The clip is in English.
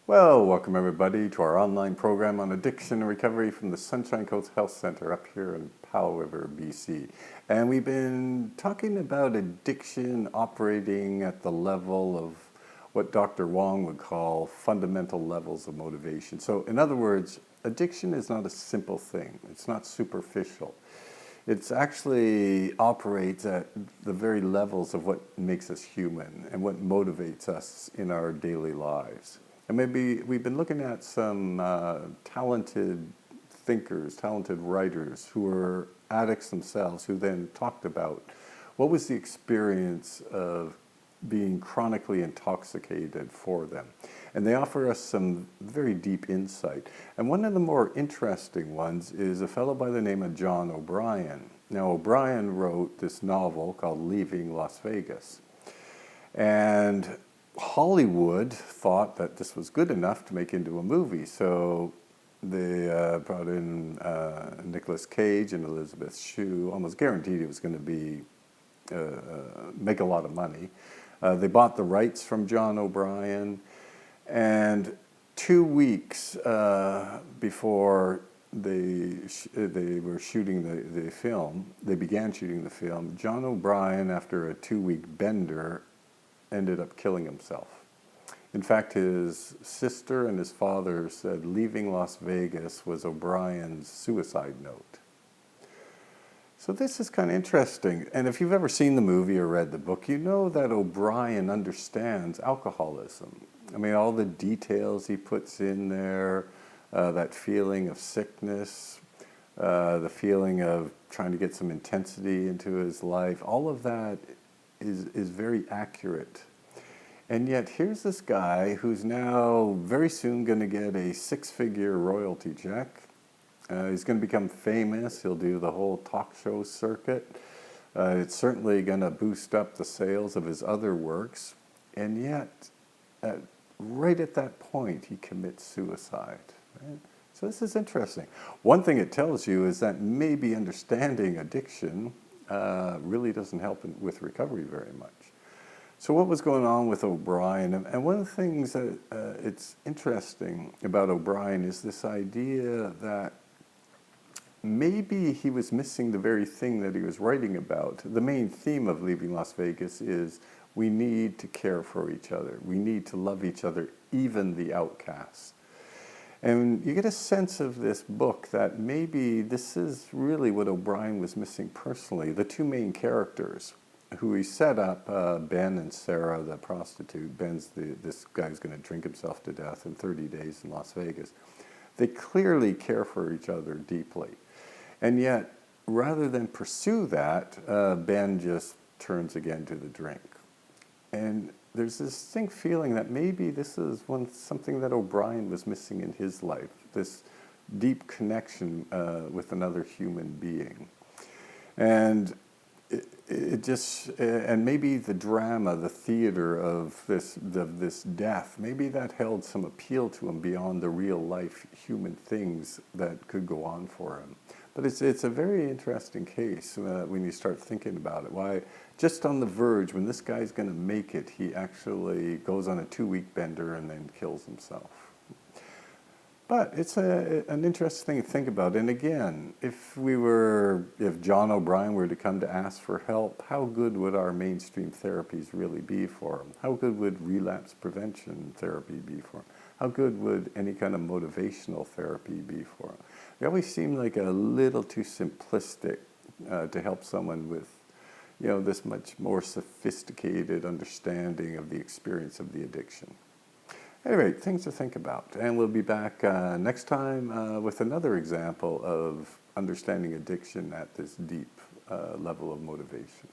Well, welcome everybody to our online program on addiction and recovery from the Sunshine Coast Health Center up here in Powell River, BC. And we've been talking about addiction operating at the level of what Dr. Wong would call fundamental levels of motivation. So in other words, addiction is not a simple thing. It's not superficial. It actually operates at the very levels of what makes us human and what motivates us in our daily lives. And maybe we've been looking at some talented thinkers, talented writers who were addicts themselves, who then talked about what was the experience of being chronically intoxicated for them. And they offer us some very deep insight. And one of the more interesting ones is a fellow by the name of John O'Brien. Now, O'Brien wrote this novel called Leaving Las Vegas. And Hollywood thought that this was good enough to make into a movie. So they brought in Nicolas Cage and Elizabeth Shue, almost guaranteed it was going to be make a lot of money. They bought the rights from John O'Brien, and 2 weeks before they were shooting the film, they began shooting the film, John O'Brien, after a 2-week bender, ended up killing himself. In fact, his sister and his father said leaving Las Vegas was O'Brien's suicide note. So this is kind of interesting. And if you've ever seen the movie or read the book, you know that O'Brien understands alcoholism. I mean, all the details he puts in there, that feeling of sickness, the feeling of trying to get some intensity into his life, all of that is very accurate. And yet here's this guy who's now very soon going to get a 6-figure royalty check. He's going to become famous. He'll do the whole talk show circuit. It's certainly going to boost up the sales of his other works. And yet, right at that point, he commits suicide. Right? So this is interesting. One thing it tells you is that maybe understanding addiction really doesn't help with recovery very much. So what was going on with O'Brien? And one of the things that it's interesting about O'Brien is this idea that maybe he was missing the very thing that he was writing about. The main theme of Leaving Las Vegas is we need to care for each other. We need to love each other, even the outcasts. And you get a sense of this book that maybe this is really what O'Brien was missing personally. The two main characters who he set up, Ben and Sarah, the prostitute. Ben's this guy who's going to drink himself to death in 30 days in Las Vegas. They clearly care for each other deeply. And yet, rather than pursue that, Ben just turns again to the drink. And there's this distinct feeling that maybe this is something that O'Brien was missing in his life, this deep connection with another human being. And and maybe the drama, the theater of this death, maybe that held some appeal to him beyond the real life human things that could go on for him. But it's a very interesting case when you start thinking about it. Why, just on the verge, when this guy's going to make it, he actually goes on a 2-week bender and then kills himself. But it's an interesting thing to think about. And again, if John O'Brien were to come to ask for help, how good would our mainstream therapies really be for him? How good would relapse prevention therapy be for him? How good would any kind of motivational therapy be for him? They always seem like a little too simplistic to help someone with, this much more sophisticated understanding of the experience of the addiction. Anyway, things to think about. And we'll be back next time with another example of understanding addiction at this deep level of motivation.